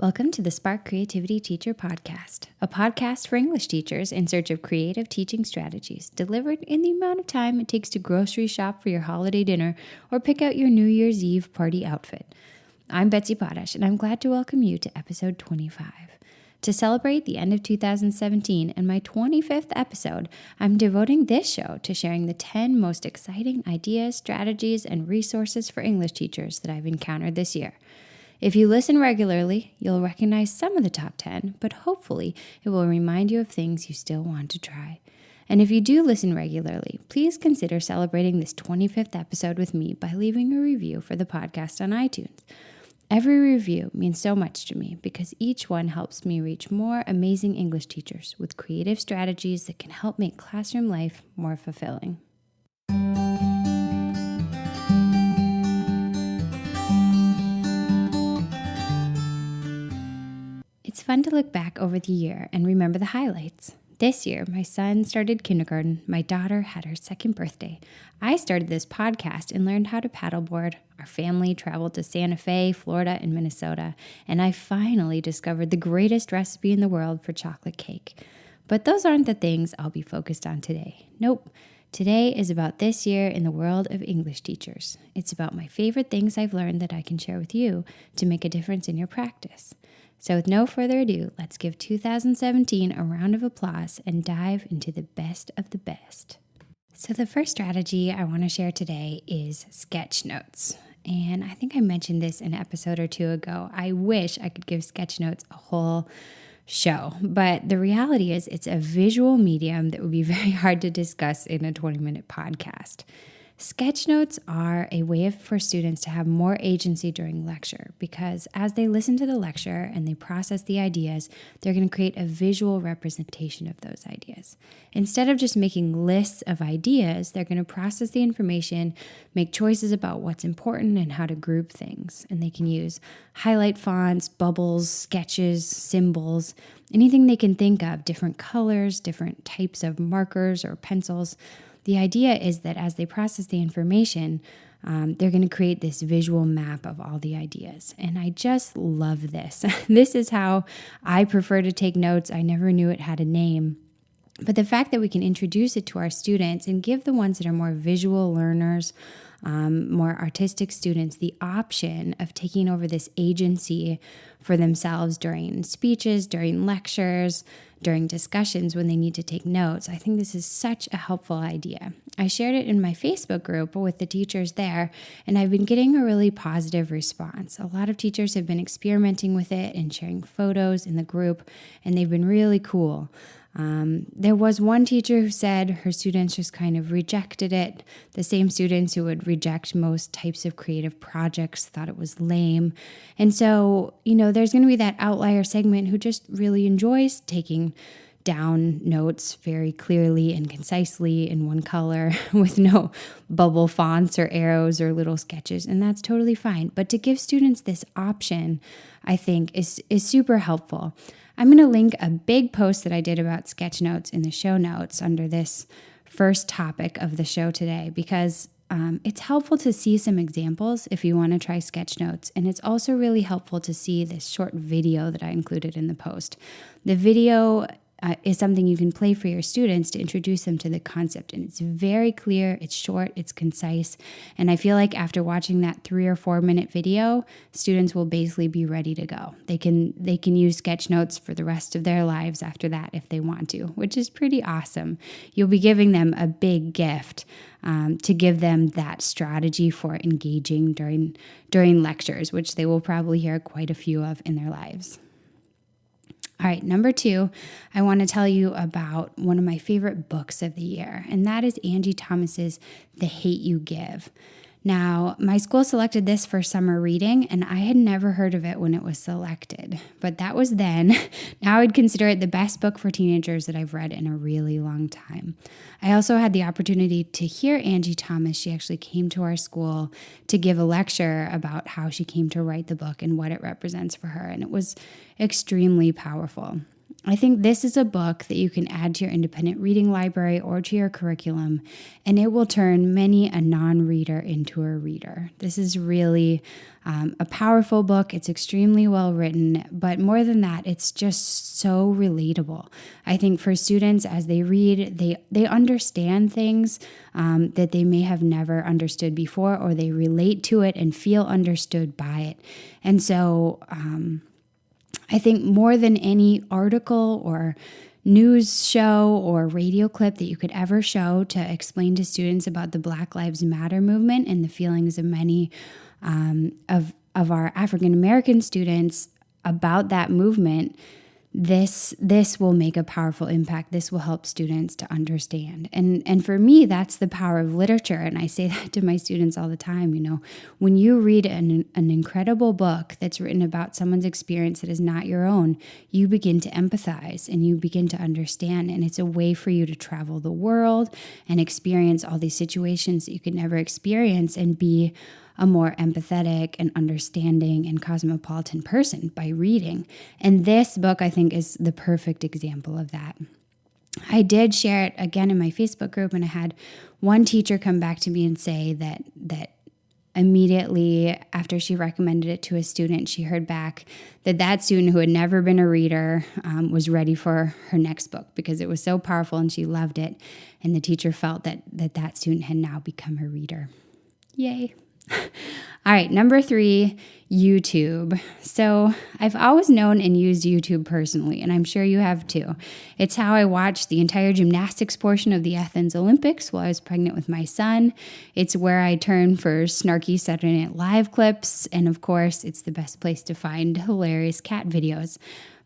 Welcome to the Spark Creativity Teacher Podcast, a podcast for English teachers in search of creative teaching strategies delivered in the amount of time it takes to grocery shop for your holiday dinner or pick out your New Year's Eve party outfit. I'm Betsy, Potash, and I'm glad to welcome you to episode 25. To celebrate the end of 2017 and my 25th episode, I'm devoting this show to sharing the 10 most exciting ideas, strategies, and resources for English teachers that I've encountered this year. If you listen regularly, you'll recognize some of the top 10, but hopefully it will remind you of things you still want to try. And if you do listen regularly, please consider celebrating this 25th episode with me by leaving a review for the podcast on iTunes. Every review means so much to me because each one helps me reach more amazing English teachers with creative strategies that can help make classroom life more fulfilling. It's fun to look back over the year and remember the highlights. This year, my son started kindergarten, my daughter had her second birthday. I started this podcast and learned how to paddleboard. Our family traveled to Santa Fe, Florida, and Minnesota, and I finally discovered the greatest recipe in the world for chocolate cake. But those aren't the things I'll be focused on today. Nope. Today is about this year in the world of English teachers. It's about my favorite things I've learned that I can share with you to make a difference in your practice. So with no further ado, let's give 2017 a round of applause and dive into the best of the best. So the first strategy I want to share today is sketch notes. And I think I mentioned this an episode or two ago. I wish I could give sketch notes a whole show, but the reality is it's a visual medium that would be very hard to discuss in a 20-minute podcast. Sketch notes are a way for students to have more agency during lecture because as they listen to the lecture and they process the ideas, they're going to create a visual representation of those ideas. Instead of just making lists of ideas, they're going to process the information, make choices about what's important and how to group things. And they can use highlight fonts, bubbles, sketches, symbols, anything they can think of, different colors, different types of markers or pencils. The idea is that as they process the information, they're going to create this visual map of all the ideas. And I just love this. This is how I prefer to take notes. I never knew it had a name. But the fact that we can introduce it to our students and give the ones that are more visual learners, more artistic students, the option of taking over this agency for themselves during speeches, during lectures, during discussions when they need to take notes. I think this is such a helpful idea. I shared it in my Facebook group with the teachers there, and I've been getting a really positive response. A lot of teachers have been experimenting with it and sharing photos in the group, and they've been really cool. There was one teacher who said her students just kind of rejected it. The same students who would reject most types of creative projects thought it was lame. And so, there's going to be that outlier segment who just really enjoys taking down notes very clearly and concisely in one color with no bubble fonts or arrows or little sketches. And that's totally fine. But to give students this option, I think is super helpful. I'm going to link a big post that I did about sketch notes in the show notes under this first topic of the show today because it's helpful to see some examples if you want to try sketch notes. And it's also really helpful to see this short video that I included in the post. The video is something you can play for your students to introduce them to the concept. And it's very clear, it's short, it's concise. And I feel like after watching that 3 or 4 minute video, students will basically be ready to go. They can use sketch notes for the rest of their lives after that if they want to, which is pretty awesome. You'll be giving them a big gift to give them that strategy for engaging during lectures, which they will probably hear quite a few of in their lives. All right, number 2, I want to tell you about one of my favorite books of the year, and that is Angie Thomas's The Hate You Give. Now, my school selected this for summer reading, and I had never heard of it when it was selected, but that was then. Now I'd consider it the best book for teenagers that I've read in a really long time. I also had the opportunity to hear Angie Thomas. She actually came to our school to give a lecture about how she came to write the book and what it represents for her, and it was extremely powerful. I think this is a book that you can add to your independent reading library or to your curriculum, and it will turn many a non-reader into a reader. This is really a powerful book. It's extremely well written, but more than that, it's just so relatable. I think for students, as they read, they understand things that they may have never understood before, or they relate to it and feel understood by it. And so I think more than any article or news show or radio clip that you could ever show to explain to students about the Black Lives Matter movement and the feelings of many of our African American students about that movement, this will make a powerful impact. This will help students to understand. And for me, that's the power of literature. And I say that to my students all the time. When you read an incredible book that's written about someone's experience that is not your own, you begin to empathize and you begin to understand. And it's a way for you to travel the world and experience all these situations that you could never experience and be a more empathetic and understanding and cosmopolitan person by reading. And this book, I think, is the perfect example of that. I did share it again in my Facebook group, and I had one teacher come back to me and say that immediately after she recommended it to a student, she heard back that student who had never been a reader was ready for her next book because it was so powerful and she loved it. And the teacher felt that student had now become a reader. Yay. All right, number 3, YouTube. So I've always known and used YouTube personally, and I'm sure you have too. It's how I watched the entire gymnastics portion of the Athens Olympics while I was pregnant with my son. It's where I turn for snarky Saturday Night Live clips, and of course, it's the best place to find hilarious cat videos.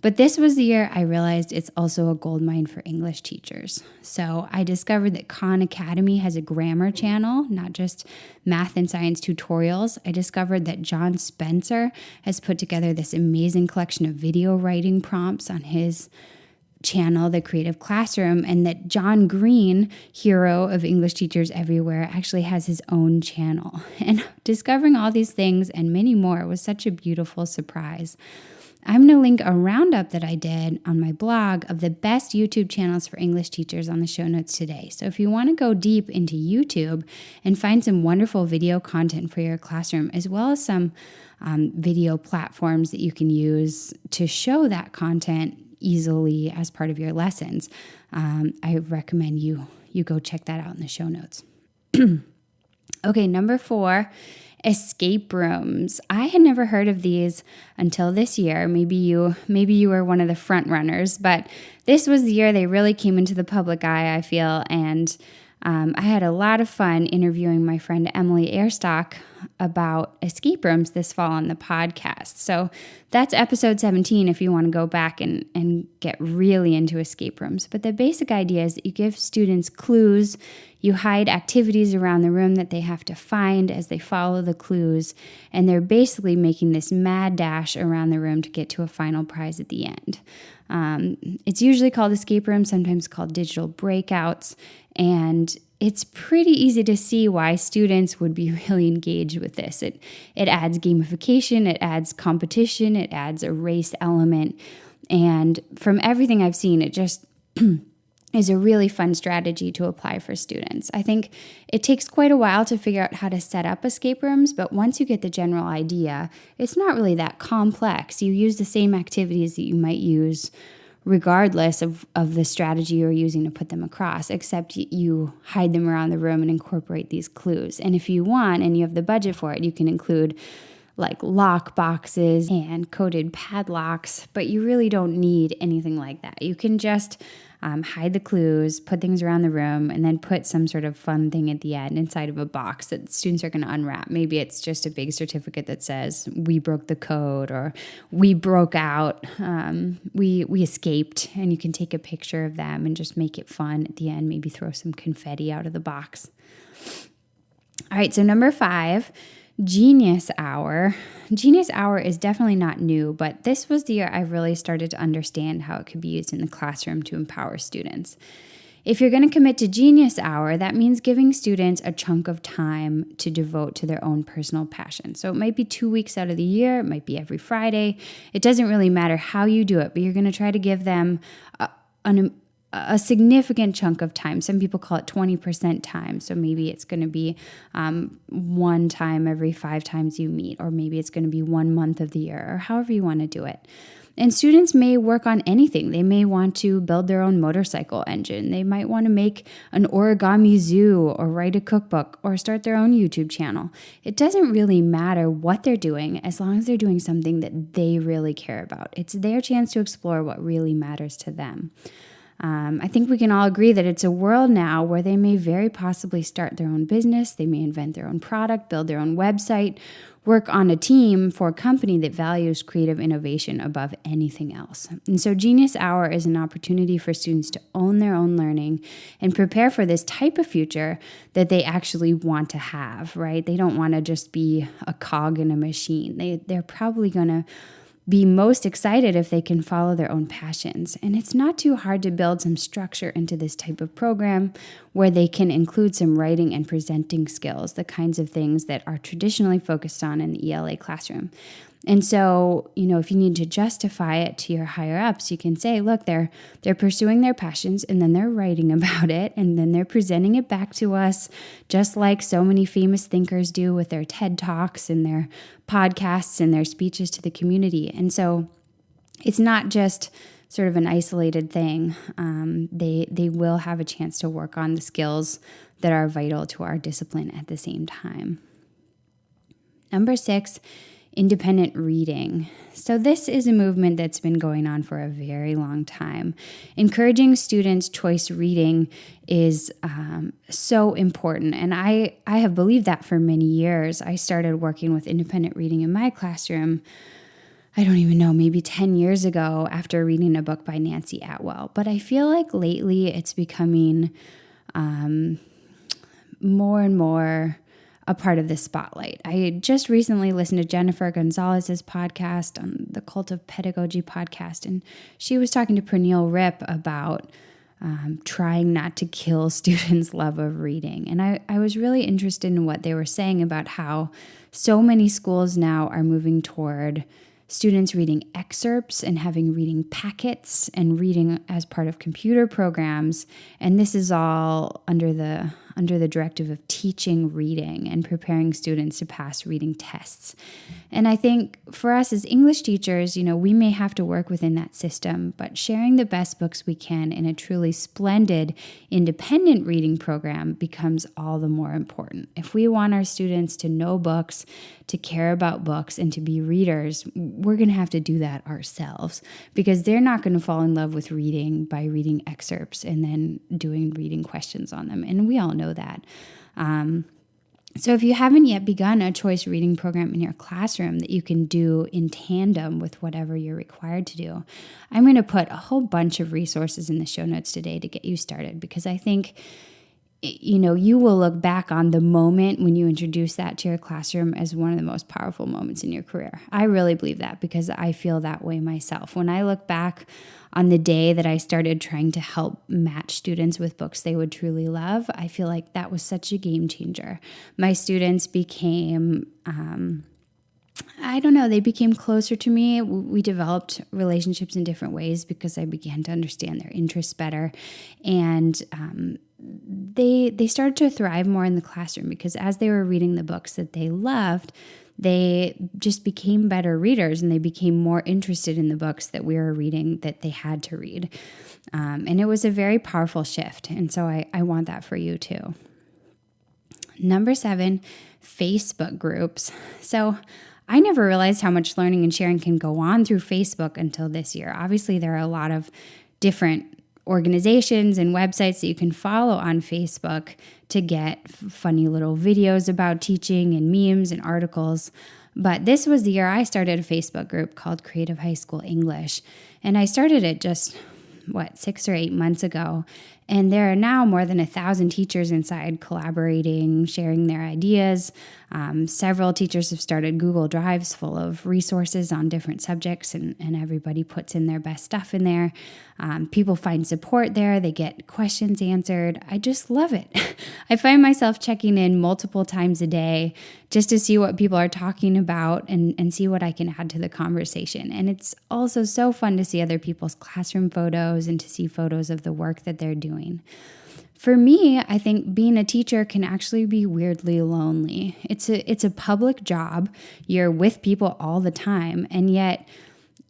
But this was the year I realized it's also a goldmine for English teachers. So I discovered that Khan Academy has a grammar channel, not just math and science tutorials. I discovered that John Spencer has put together this amazing collection of video writing prompts on his channel, The Creative Classroom, and that John Green, hero of English teachers everywhere, actually has his own channel. And discovering all these things and many more was such a beautiful surprise. I'm going to link a roundup that I did on my blog of the best YouTube channels for English teachers on the show notes today. So if you want to go deep into YouTube and find some wonderful video content for your classroom, as well as some video platforms that you can use to show that content easily as part of your lessons, I recommend you go check that out in the show notes. Okay, number 4, escape rooms. I had never heard of these until this year. Maybe you were one of the front runners, but this was the year they really came into the public eye, I feel, and I had a lot of fun interviewing my friend Emily Airstock about escape rooms this fall on the podcast. So that's episode 17 if you want to go back and get really into escape rooms. But the basic idea is that you give students clues, you hide activities around the room that they have to find as they follow the clues, and they're basically making this mad dash around the room to get to a final prize at the end. It's usually called escape rooms, sometimes called digital breakouts, and it's pretty easy to see why students would be really engaged with this. It adds gamification, it adds competition, it adds a race element, and from everything I've seen, it just is a really fun strategy to apply for students. I think it takes quite a while to figure out how to set up escape rooms, but once you get the general idea, it's not really that complex. You use the same activities that you might use regardless of the strategy you're using to put them across, except you hide them around the room and incorporate these clues. And if you want, and you have the budget for it, you can include like lock boxes and coded padlocks, but you really don't need anything like that. You can just hide the clues, put things around the room, and then put some sort of fun thing at the end inside of a box that students are going to unwrap. Maybe it's just a big certificate that says, we broke the code, or we broke out, we escaped, and you can take a picture of them and just make it fun at the end, maybe throw some confetti out of the box. All right, so number 5, Genius Hour. Genius Hour is definitely not new, but this was the year I really started to understand how it could be used in the classroom to empower students. If you're going to commit to Genius Hour, that means giving students a chunk of time to devote to their own personal passion. So it might be 2 weeks out of the year, it might be every Friday. It doesn't really matter how you do it, but you're going to try to give them a significant chunk of time. Some people call it 20% time. So maybe it's going to be one time every 5 times you meet, or maybe it's going to be 1 month of the year, or however you want to do it. And students may work on anything. They may want to build their own motorcycle engine. They might want to make an origami zoo, or write a cookbook, or start their own YouTube channel. It doesn't really matter what they're doing as long as they're doing something that they really care about. It's their chance to explore what really matters to them. I think we can all agree that it's a world now where they may very possibly start their own business. They may invent their own product, build their own website, work on a team for a company that values creative innovation above anything else. And so Genius Hour is an opportunity for students to own their own learning and prepare for this type of future that they actually want to have, right? They don't want to just be a cog in a machine. They're probably going to be most excited if they can follow their own passions. And it's not too hard to build some structure into this type of program where they can include some writing and presenting skills, the kinds of things that are traditionally focused on in the ELA classroom. And so, if you need to justify it to your higher ups, you can say, look, they're pursuing their passions, and then they're writing about it, and then they're presenting it back to us, just like so many famous thinkers do with their TED Talks and their podcasts and their speeches to the community. And so it's not just sort of an isolated thing. They will have a chance to work on the skills that are vital to our discipline at the same time. Number 6, independent reading. So this is a movement that's been going on for a very long time. Encouraging students' choice reading is so important. And I have believed that for many years. I started working with independent reading in my classroom, I don't even know, maybe 10 years ago after reading a book by Nancy Atwell. But I feel like lately it's becoming more and more a part of the spotlight. I just recently listened to Jennifer Gonzalez's podcast on the Cult of Pedagogy podcast, and she was talking to Pernille Ripp about trying not to kill students' love of reading. And I was really interested in what they were saying about how so many schools now are moving toward students reading excerpts and having reading packets and reading as part of computer programs. And this is all under the directive of teaching reading and preparing students to pass reading tests. And I think for us as English teachers, we may have to work within that system, but sharing the best books we can in a truly splendid independent reading program becomes all the more important. If we want our students to know books, to care about books, and to be readers, we're going to have to do that ourselves, because they're not going to fall in love with reading by reading excerpts and then doing reading questions on them. And we all know that. So if you haven't yet begun a choice reading program in your classroom that you can do in tandem with whatever you're required to do, I'm going to put a whole bunch of resources in the show notes today to get you started, because I think you will look back on the moment when you introduce that to your classroom as one of the most powerful moments in your career. I really believe that, because I feel that way myself. When I look back on the day that I started trying to help match students with books they would truly love, I feel like that was such a game changer. My students became they became closer to me. We developed relationships in different ways because I began to understand their interests better. And they started to thrive more in the classroom, because as they were reading the books that they loved, they just became better readers, and they became more interested in the books that we were reading that they had to read. And it was a very powerful shift. And so I want that for you too. Number 7, Facebook groups. So I never realized how much learning and sharing can go on through Facebook until this year. Obviously, there are a lot of different organizations and websites that you can follow on Facebook to get funny little videos about teaching and memes and articles. But this was the year I started a Facebook group called Creative High School English. And I started it just 6 or 8 months ago. And there are now more than 1,000 teachers inside collaborating, sharing their ideas. Several teachers have started Google Drives full of resources on different subjects, and everybody puts in their best stuff in there. People find support there. They get questions answered. I just love it. I find myself checking in multiple times a day just to see what people are talking about and see what I can add to the conversation. And it's also so fun to see other people's classroom photos and to see photos of the work that they're doing. For me, I think being a teacher can actually be weirdly lonely. It's a public job. You're with people all the time, and yet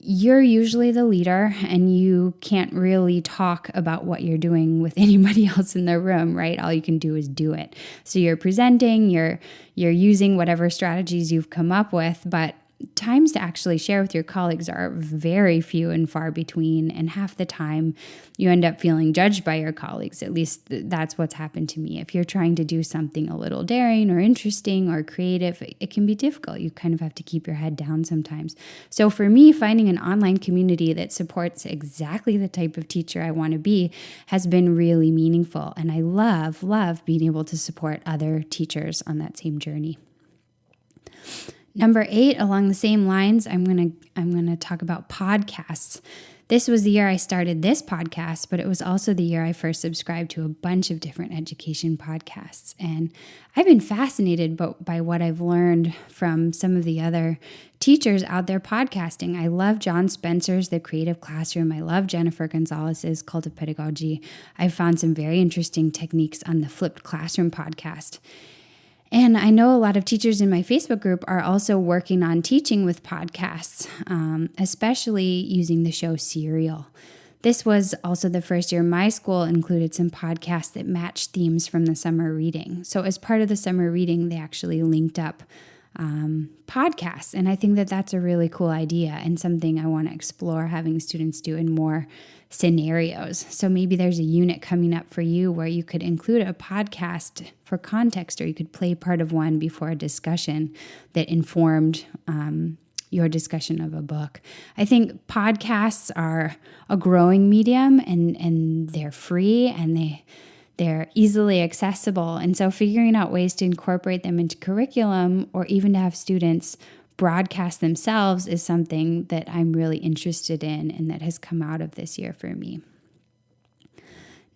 you're usually the leader and you can't really talk about what you're doing with anybody else in the room, right? All you can do is do it. So you're presenting, you're using whatever strategies you've come up with, but times to actually share with your colleagues are very few and far between, and half the time you end up feeling judged by your colleagues. At least that's what's happened to me. If you're trying to do something a little daring or interesting or creative, it can be difficult. You kind of have to keep your head down sometimes. So for me, finding an online community that supports exactly the type of teacher I want to be has been really meaningful, and I love being able to support other teachers on that same journey. Number 8, along the same lines, I'm gonna talk about podcasts. This was the year I started this podcast, but it was also the year I first subscribed to a bunch of different education podcasts. And I've been fascinated by what I've learned from some of the other teachers out there podcasting. I love John Spencer's The Creative Classroom. I love Jennifer Gonzalez's Cult of Pedagogy. I've found some very interesting techniques on the Flipped Classroom podcast. And I know a lot of teachers in my Facebook group are also working on teaching with podcasts, especially using the show Serial. This was also the first year my school included some podcasts that matched themes from the summer reading. So as part of the summer reading, they actually linked up podcasts. And I think that that's a really cool idea and something I want to explore having students do in more scenarios. So maybe there's a unit coming up for you where you could include a podcast for context, or you could play part of one before a discussion that informed your discussion of a book. I think podcasts are a growing medium, and they're free, and they're easily accessible. And so figuring out ways to incorporate them into curriculum, or even to have students broadcast themselves, is something that I'm really interested in and that has come out of this year for me.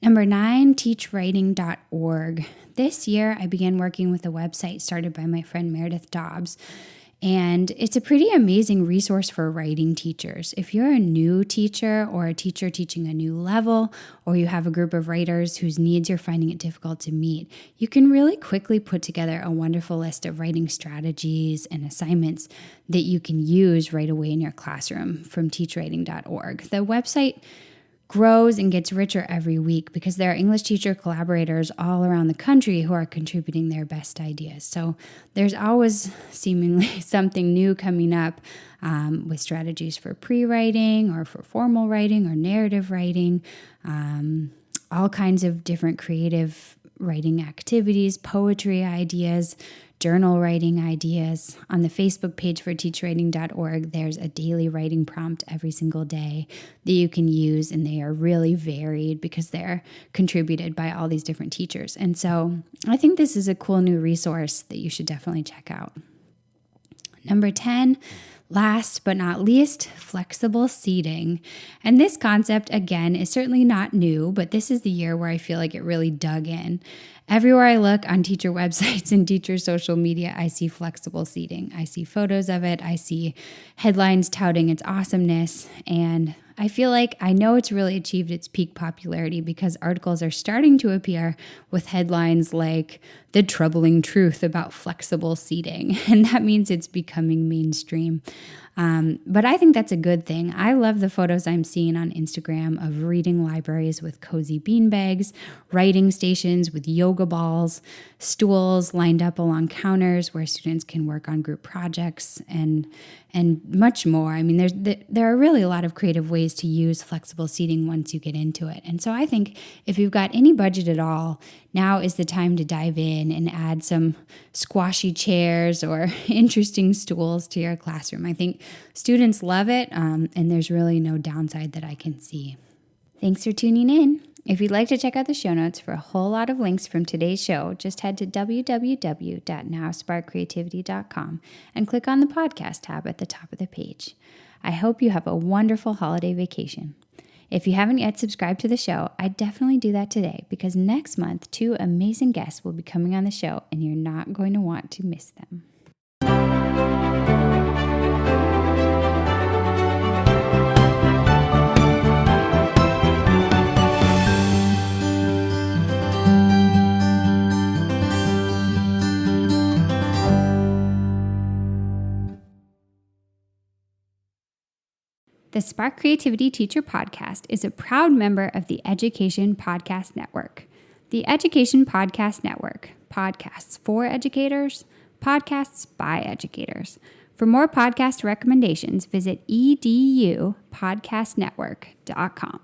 Number 9, teachwriting.org. This year, I began working with a website started by my friend Meredith Dobbs. And it's a pretty amazing resource for writing teachers. If you're a new teacher or a teacher teaching a new level, or you have a group of writers whose needs you're finding it difficult to meet, you can really quickly put together a wonderful list of writing strategies and assignments that you can use right away in your classroom from teachwriting.org. The website grows and gets richer every week because there are English teacher collaborators all around the country who are contributing their best ideas. So there's always seemingly something new coming up with strategies for pre-writing or for formal writing or narrative writing, all kinds of different creative writing activities, poetry ideas, journal writing ideas. On the Facebook page for teachwriting.org, there's a daily writing prompt every single day that you can use, and they are really varied because they're contributed by all these different teachers. And so I think this is a cool new resource that you should definitely check out. Number 10, last but not least, flexible seating. And this concept, again, is certainly not new, but this is the year where I feel like it really dug in. Everywhere I look on teacher websites and teacher social media, I see flexible seating. I see photos of it. I see headlines touting its awesomeness. And I feel like I know it's really achieved its peak popularity because articles are starting to appear with headlines like "The Troubling Truth About Flexible Seating." And that means it's becoming mainstream. But I think that's a good thing. I love the photos I'm seeing on Instagram of reading libraries with cozy beanbags, writing stations with yoga balls, stools lined up along counters where students can work on group projects, and much more. I mean, there are really a lot of creative ways to use flexible seating once you get into it. And so I think if you've got any budget at all, now is the time to dive in and add some squashy chairs or interesting stools to your classroom. I think students love it, and there's really no downside that I can see. Thanks for tuning in. If you'd like to check out the show notes for a whole lot of links from today's show, just head to www.nowsparkcreativity.com and click on the podcast tab at the top of the page. I hope you have a wonderful holiday vacation. If you haven't yet subscribed to the show, I'd definitely do that today because next month, 2 amazing guests will be coming on the show and you're not going to want to miss them. The Spark Creativity Teacher Podcast is a proud member of the Education Podcast Network. The Education Podcast Network, podcasts for educators, podcasts by educators. For more podcast recommendations, visit edupodcastnetwork.com.